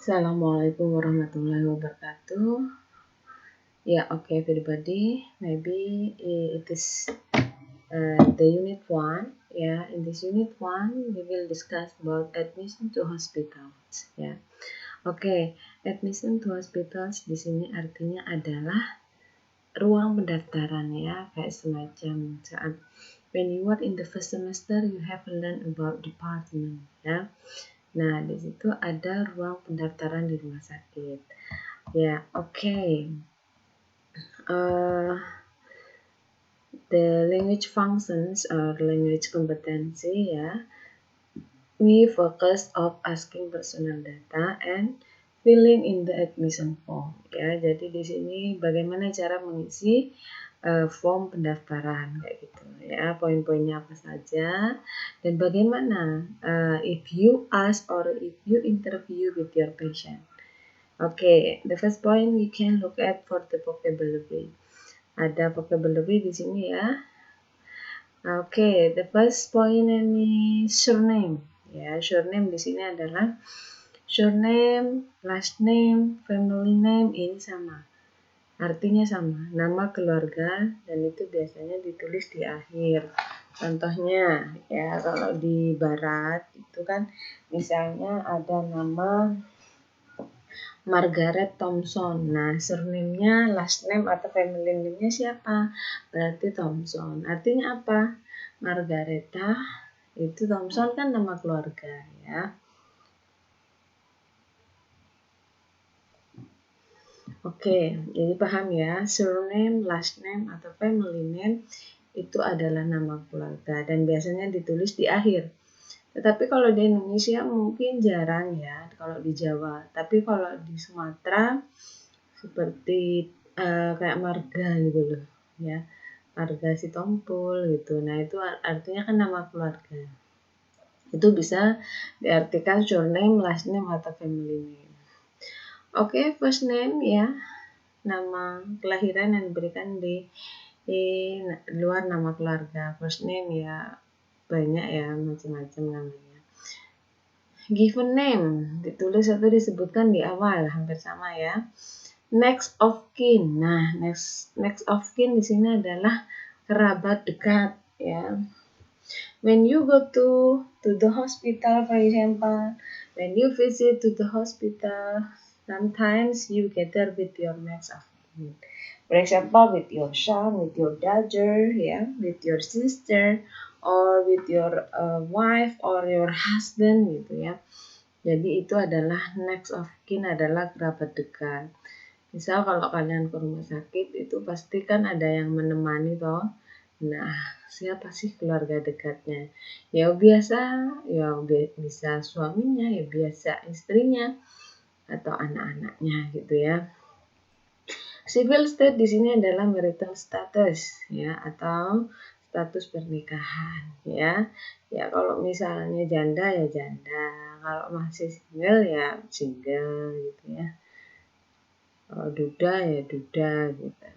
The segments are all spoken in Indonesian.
Assalamualaikum warahmatullahi wabarakatuh. Okay, everybody. Maybe it is the unit 1. In this unit 1, we will discuss about admission to hospitals. Okay, admission to hospitals di sini artinya adalah ruang pendaftaran kayak semacam saat when you are in the first semester you have learned about department Nah, di situ ada ruang pendaftaran di rumah sakit. Okay. The language functions or language competency we focus of asking personal data and filling in the admission form jadi di sini bagaimana cara mengisi form pendaftaran kayak gitu poin-poinnya apa saja dan bagaimana if you ask or if you interview with your patient. Okay, the first point we can look at for the vocabulary. Ada vocabulary di sini Okay, the first point ini surname. Surname di sini adalah surname, last name, family name ini sama. Artinya sama, nama keluarga dan itu biasanya ditulis di akhir. Contohnya kalau di barat itu kan misalnya ada nama Margaret Thompson. Nah, surname-nya, last name atau family name-nya siapa? Berarti Thompson. Artinya apa? Margareta itu Thompson kan nama keluarga Oke, jadi paham surname, last name atau family name itu adalah nama keluarga dan biasanya ditulis di akhir. Tetapi kalau di Indonesia mungkin jarang kalau di Jawa. Tapi kalau di Sumatera seperti kayak Marga gitu loh Marga Sitompul gitu. Nah, itu artinya kan nama keluarga. Itu bisa diartikan surname, last name atau family name. Okay, first name nama kelahiran yang diberikan di luar nama keluarga. First name banyak macam-macam namanya. Given name ditulis atau disebutkan di awal, hampir sama Next of kin. Nah, next of kin di sini adalah kerabat dekat When you go to the hospital, for example, when you visit to the hospital, sometimes you gather with your next of kin. For example, with your son, with your daughter, with your sister, or with your wife or your husband gitu Jadi itu adalah next of kin adalah kerabat dekat. Misal kalau kalian ke rumah sakit itu pasti kan ada yang menemani toh. Nah, siapa sih keluarga dekatnya? Biasa, bisa suaminya, biasa istrinya atau anak-anaknya gitu Civil state di sini adalah marital status atau status pernikahan kalau misalnya janda janda, kalau masih single single gitu kalau duda duda gitu.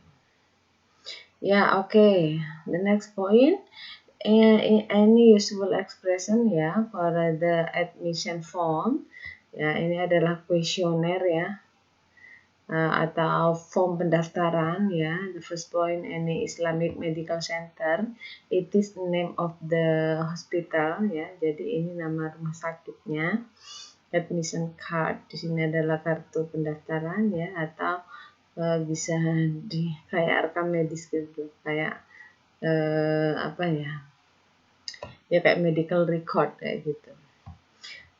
Okay. The next point, any useful expression for the admission form. Ini adalah kuesioner atau form pendaftaran The first point, any Islamic medical center. It is the name of the hospital Jadi ini nama rumah sakitnya. Admission card di sini adalah kartu pendaftaran atau bisa di kayak rekam medis gitu kayak kayak medical record kayak gitu.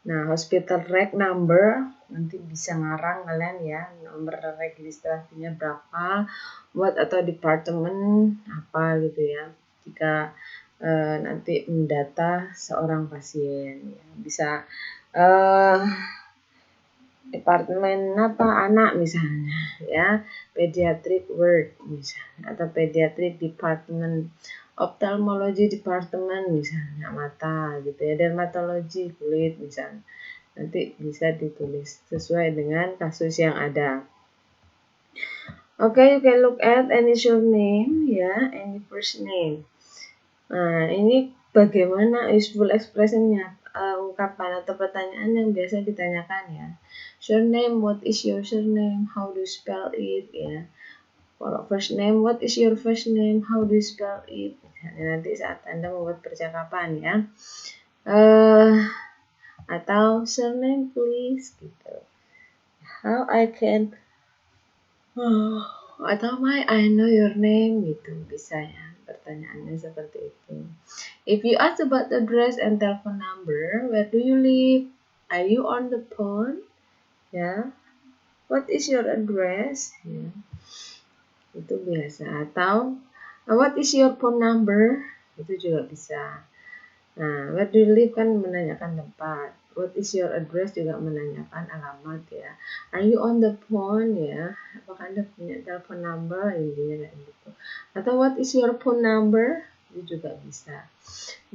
Nah, hospital reg number nanti bisa ngarang kalian nomor registrasinya berapa buat atau departemen apa gitu jika nanti mendata seorang pasien bisa departemen anak misalnya pediatric ward misalnya atau pediatric department, ophthalmology department misalnya mata gitu dermatology kulit misalnya. Nanti bisa ditulis sesuai dengan kasus yang ada. Okay, you can look at any surname any first name. Nah, ini bagaimana useful expression-nya, ungkapan atau pertanyaan yang biasa ditanyakan Surname, what is your surname? How do you spell it? Ya. Kalau first name, what is your first name? How do you spell it? Nanti saat Anda membuat percakapan ya. Atau surname please gitu. How I can atau I know your name gitu, bisa ya pertanyaannya seperti itu. If you ask about the address and telephone number, where do you live? Are you on the phone? Ya, what is your address? Ya, itu biasa. Atau what is your phone number? Itu juga bisa. Nah, where do you live kan menanyakan tempat. What is your address juga menanyakan alamat ya. Are you on the phone ya? Apakah Anda punya telepon number? Intinya kayak gitu. Atau what is your phone number? Itu juga bisa.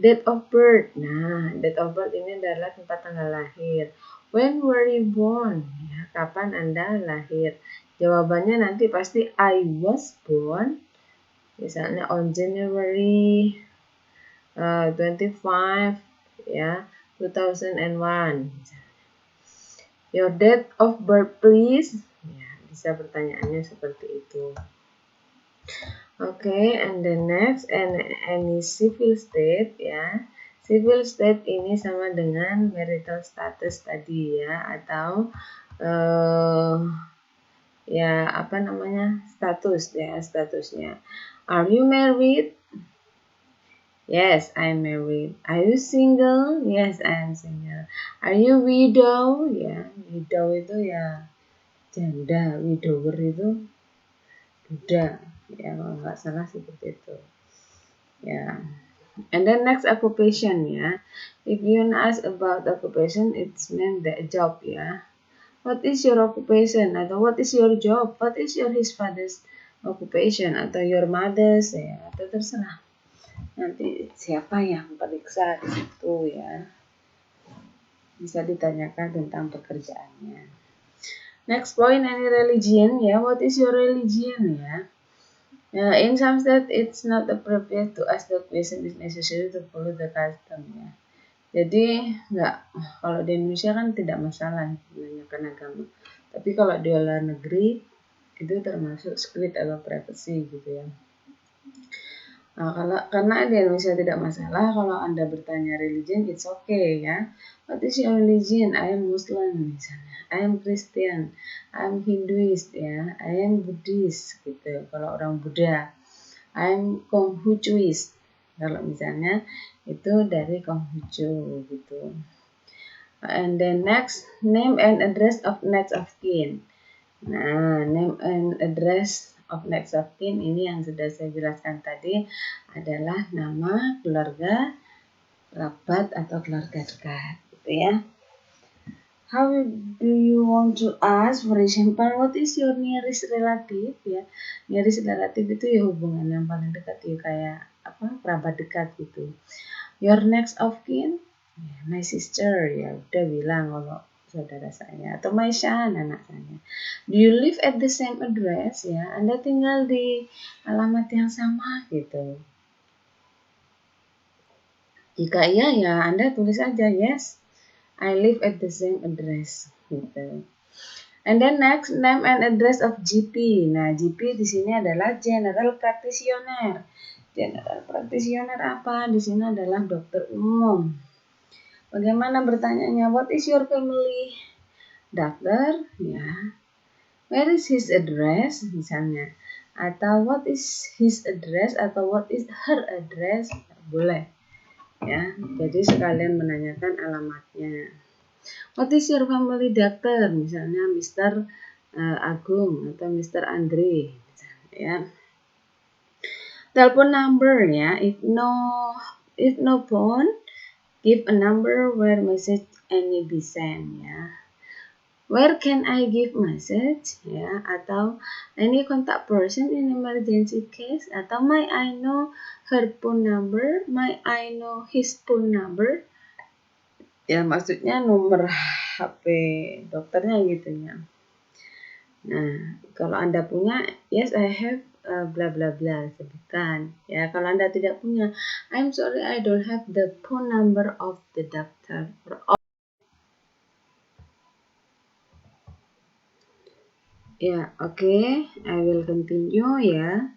Date of birth. Nah, date of birth ini adalah tempat tanggal lahir. When were you born? Ya, kapan Anda lahir? Jawabannya nanti pasti I was born. Misalnya on January 25 ya 2001. Your date of birth please. Ya, bisa pertanyaannya seperti itu. Okay, and the next any civil state ya. Civil state ini sama dengan marital status tadi ya, atau ya apa namanya status ya, statusnya. Are you married? Yes, I'm married. Are you single? Yes, I am single. Are you widow? Ya, widow itu ya janda, widower itu duda. Ya, kalau nggak salah seperti itu. Ya. And then next occupation ya. If you ask about occupation, it's mean the job ya. What is your occupation? Atau what is your job? What is his father's occupation? Atau your mother's ya. Atau terserah. Nanti siapa yang periksa di situ ya. Bisa ditanyakan tentang pekerjaannya. Next point, any religion ya. What is your religion ya? In some state, it's not appropriate to ask the question is necessary to follow the custom ya. Jadi kalau di Indonesia kan tidak masalah menanyakan agama. Tapi kalau di luar negeri itu termasuk secret atau privacy gitu ya. Nah, karena di Indonesia tidak masalah kalau Anda bertanya religion, it's okay ya. What is your religion? I am Muslim misalnya. I am Christian. I am Hinduist ya. I am Buddhist gitu. Kalau orang Buddha. I am Konghucuist. Kalau misalnya itu dari Konghucu gitu. And then next, name and address of next of kin. Nah, name and address of next of kin ini yang sudah saya jelaskan tadi adalah nama keluarga, kerabat atau keluarga dekat, gitu ya. How do you want to ask? For example, what is your nearest relative? Ya, nearest relative itu ya hubungan yang paling dekat ya, kayak kerabat dekat gitu. Your next of kin, my sister ya udah bilang kalau saudara saya, atau my son, anak saya. Do you live at the same address? Ya, Anda tinggal di alamat yang sama gitu. Jika iya ya Anda tulis aja yes, I live at the same address gitu. And then next, name and address of GP. Nah, GP di sini adalah General Practitioner. General Practitioner apa? Di sini adalah dokter umum. Bagaimana bertanyanya? What is your family doctor? Ya. Where is his address? Misalnya. Atau what is his address? Atau what is her address? Boleh. Ya. Jadi sekalian menanyakan alamatnya. What is your family doctor? Misalnya Mr. Agung atau Mr. Andre. Misalnya, ya. Telepon number ya. If no phone, give a number where message any be sent ya. Where can I give message ya, atau any contact person in emergency case, atau may I know her phone number, may I know his phone number. Ya maksudnya nomor HP dokternya gitu ya. Nah, kalau Anda punya, yes I have bla bla bla, sebutkan. Ya, kalau Anda tidak punya, I'm sorry I don't have the phone number of the doctor. Ya, oke. I will continue ya.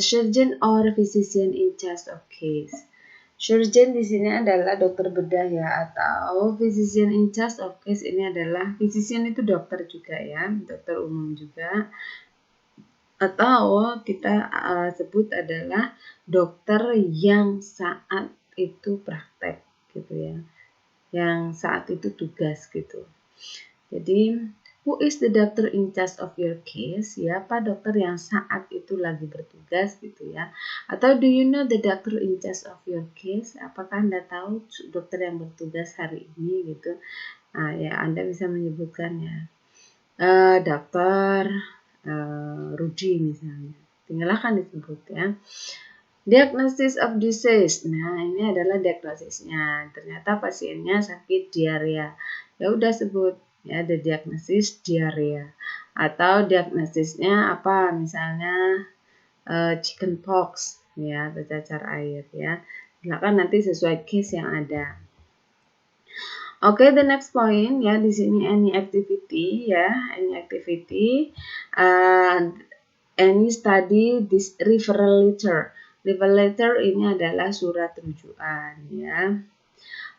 Surgeon or physician in charge of case. Surgeon di sini adalah dokter bedah ya, atau physician in charge of case ini adalah physician itu dokter juga ya, dokter umum juga. Atau kita sebut adalah dokter yang saat itu praktek gitu ya, yang saat itu tugas gitu. Jadi who is the doctor in charge of your case? Siapa dokter yang saat itu lagi bertugas gitu ya. Atau do you know the doctor in charge of your case? Apakah Anda tahu dokter yang bertugas hari ini gitu? Nah, ya Anda bisa menyebutkannya. Dokter Rudi misalnya. Tinggal akan disebut ya. Diagnosis of disease. Nah, ini adalah diagnosisnya. Ternyata pasiennya sakit diarea. Ya udah sebut ya, the diagnosis diarea. Atau diagnosisnya apa? Misalnya chicken pox ya, atau cacar air ya. Silakan nanti sesuai case yang ada. Oke, the next point ya, di sini any activity ya, any activity, any study this referral letter. Referral letter ini adalah surat rujukan ya.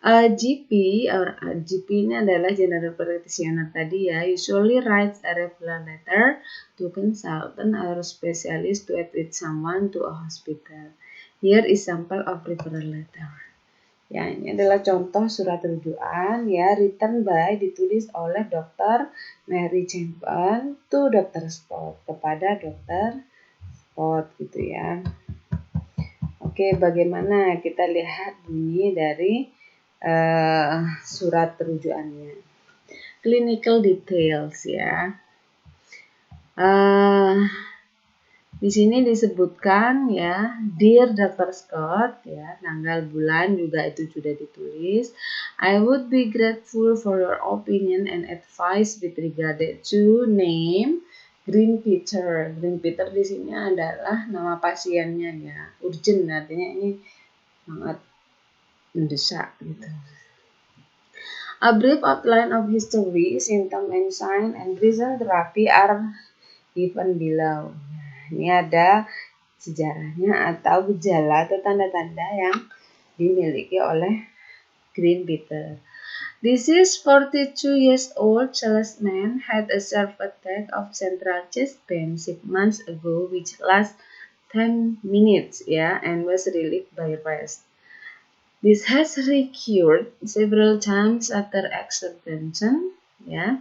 GP or GP ini adalah general practitioner tadi ya. Usually writes a referral letter to consultant or specialist to admit someone to a hospital. Here is sample of referral letter. Ya, ini adalah contoh surat rujukan ya, written by, ditulis oleh Dr. Mary Champion to Dr. Scott, kepada Dr. Scott gitu ya. Oke, bagaimana kita lihat bunyi dari surat rujukannya. Clinical details ya. Di sini disebutkan ya, Dear Dr. Scott ya, tanggal bulan juga itu sudah ditulis. I would be grateful for your opinion and advice with regard to name Green Peter. Green Peter di sini adalah nama pasiennya ya, urgent artinya ini sangat mendesak gitu. A brief outline of history, symptom and sign and recent therapy are given below. Ini ada sejarahnya atau gejala atau tanda-tanda yang dimiliki oleh Green Peter. This is 42 years old salesman had a sharp attack of central chest pain 6 months ago which last 10 minutes ya, and was relieved by rest. This has recurred several times after exertion ya.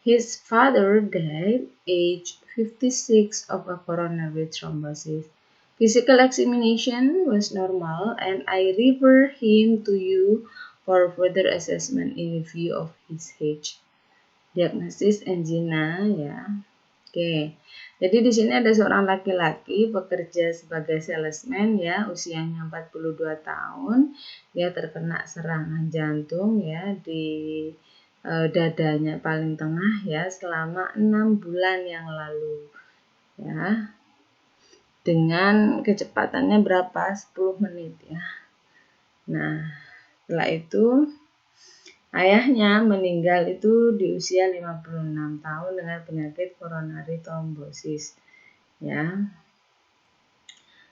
His father died aged 56 of a coronary thrombosis. Physical examination was normal and I refer him to you for further assessment in view of his age. Diagnosis angina ya. Oke. Jadi di sini ada seorang laki-laki bekerja sebagai salesman ya, usianya 42 tahun. Dia terkena serangan jantung ya di dadanya paling tengah ya selama 6 bulan yang lalu ya, dengan kecepatannya berapa? 10 menit ya. Nah, setelah itu ayahnya meninggal itu di usia 56 tahun dengan penyakit coronary thrombosis ya.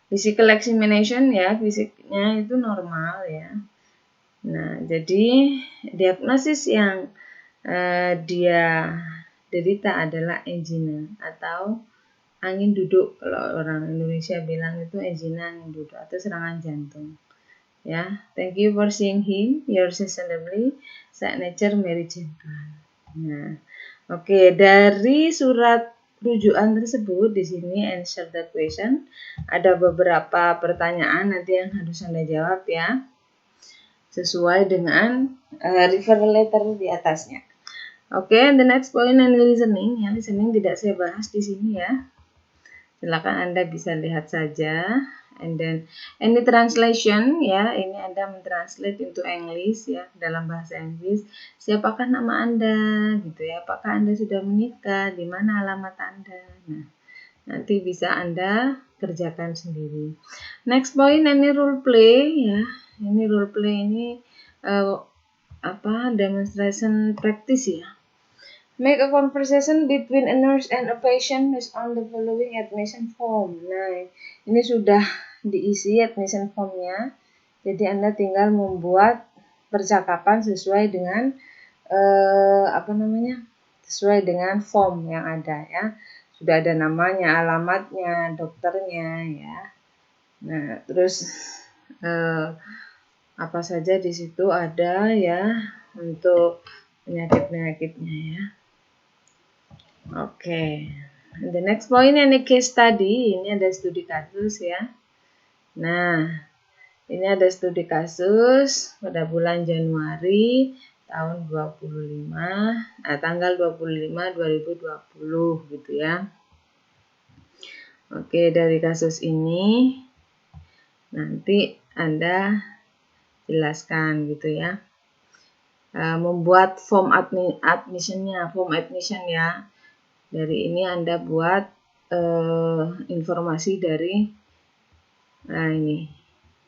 Physical examination ya, fisiknya itu normal ya. Nah, jadi diagnosis yang dia derita adalah angina atau angin duduk, kalau orang Indonesia bilang itu angina angin duduk atau serangan jantung ya. Thank you for seeing him. Yours sincerely, signature Mary Champion. Nah, oke, dari surat rujukan tersebut di sini answer the question, ada beberapa pertanyaan nanti yang harus Anda jawab ya, sesuai dengan referral letter di atasnya. Oke, the next point and listening ya, listening tidak saya bahas di sini ya. Silakan Anda bisa lihat saja. And then any translation ya, ini Anda mentranslate into English ya, dalam bahasa Inggris. Siapakah nama Anda gitu ya? Apakah Anda sudah menikah? Di mana alamat Anda? Nah, nanti bisa Anda kerjakan sendiri. Next point, ini role play ya. Ini role play ini demonstration practice ya. Make a conversation between a nurse and a patient based on the following admission form. Nah, ini sudah diisi admission formnya. Jadi Anda tinggal membuat percakapan sesuai dengan sesuai dengan form yang ada ya. Sudah ada namanya, alamatnya, dokternya ya. Nah, terus apa saja di situ ada ya untuk penyakit-penyakitnya ya. Oke. The next point ini case study, ini ada studi kasus ya. Nah, ini ada studi kasus pada bulan Januari tahun 25, tanggal 25 2020 gitu ya. Oke, dari kasus ini nanti Anda jelaskan gitu ya. Membuat form admission ya. Dari ini Anda buat informasi dari ini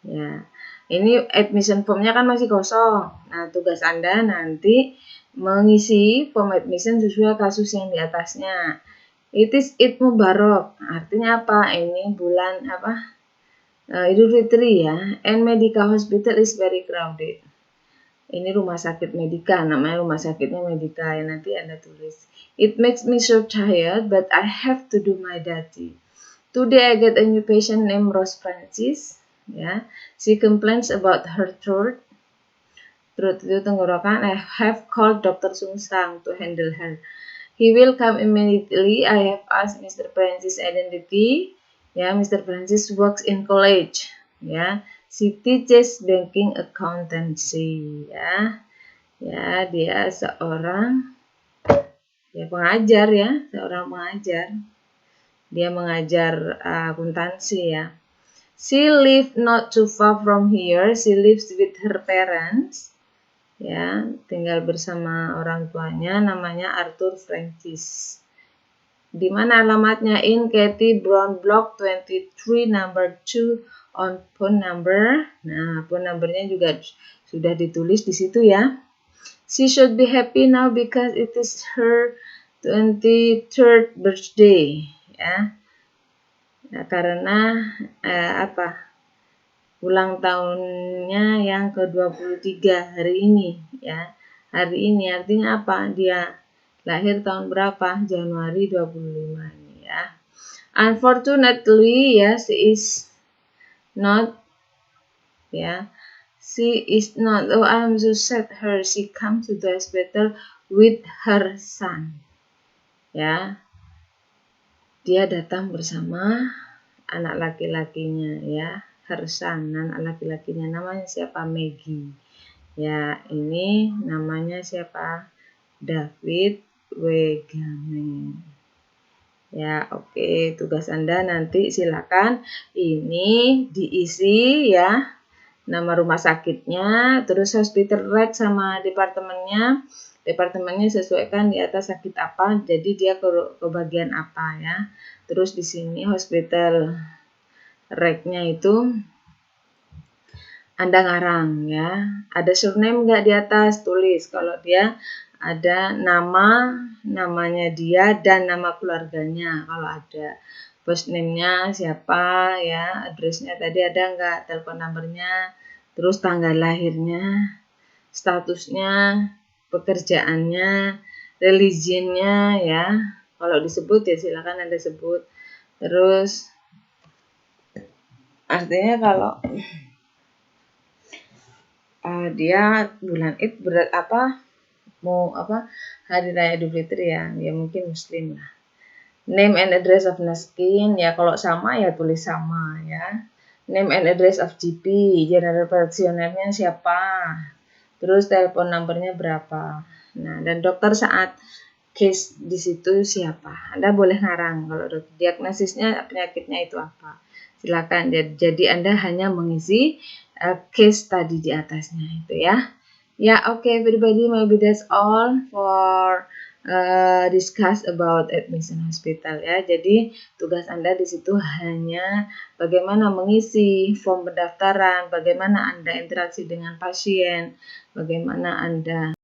ya. Ini admission formnya kan masih kosong. Nah, tugas Anda nanti mengisi form admission sesuai kasus yang di atasnya. It is Eid Mubarak. Artinya apa? Ini bulan Idul Fitri ya. And medical hospital is very crowded. Ini rumah sakit Medika, namanya rumah sakitnya Medika ya, nanti Anda tulis. It makes me so tired, but I have to do my duty. Today I get a new patient named Rose Francis. Ya, she complains about her throat itu tenggorokan. I have called Dr. Sung Sang to handle her. He will come immediately. I have asked Mr. Francis identity. Ya, Mr. Francis works in college. Ya, she teaches banking accountancy. Ya, dia seorang pengajar ya, seorang pengajar. Dia mengajar akuntansi ya. She lives not too far from here. She lives with her parents. Ya, tinggal bersama orang tuanya, namanya Arthur Francis. Di mana alamatnya? In Katy Brown Block 23 number 2 on phone number. Nah, phone numbernya juga sudah ditulis di situ ya. She should be happy now because it is her 23rd birthday ya. Nah, karena ulang tahunnya yang ke-23 hari ini ya. Hari ini artinya apa? Dia lahir tahun berapa? Januari 25 ini ya. Unfortunately ya, she is not ya. She is not. Oh, I'm so sad her. She comes to the hospital with her son. Ya. Dia datang bersama anak laki-lakinya ya. Her son, anak laki-lakinya namanya siapa? Maggie. Ya, ini namanya siapa? David Wegman. Ya, oke. Tugas Anda nanti silakan ini diisi ya. Nama rumah sakitnya, terus hospital rate sama departemennya. Departemennya sesuaikan di atas sakit apa, jadi dia ke bagian apa ya. Terus di sini hospital rate-nya itu Anda ngarang ya. Ada surname nggak di atas? Tulis. Kalau dia ada namanya dia dan nama keluarganya. Kalau ada first name-nya siapa ya, address-nya tadi ada nggak, telepon nomornya, terus tanggal lahirnya, statusnya, pekerjaannya, religionnya ya. Kalau disebut ya silakan Anda sebut. Terus artinya kalau dia bulan Id berat hari raya Idul Fitri ya, mungkin Muslim lah. Name and address of Naskin ya, kalau sama ya tulis sama ya. Name and address of GP, general practitioner-nya siapa, terus telepon nomornya berapa. Nah, dan dokter saat case di situ siapa. Anda boleh ngarang kalau diagnosisnya penyakitnya itu apa. Silakan. Jadi Anda hanya mengisi case tadi di atasnya itu ya. Ya, oke, everybody, maybe that's all for discuss about admission hospital ya. Jadi tugas Anda di situ hanya bagaimana mengisi form pendaftaran, bagaimana Anda interaksi dengan pasien, bagaimana Anda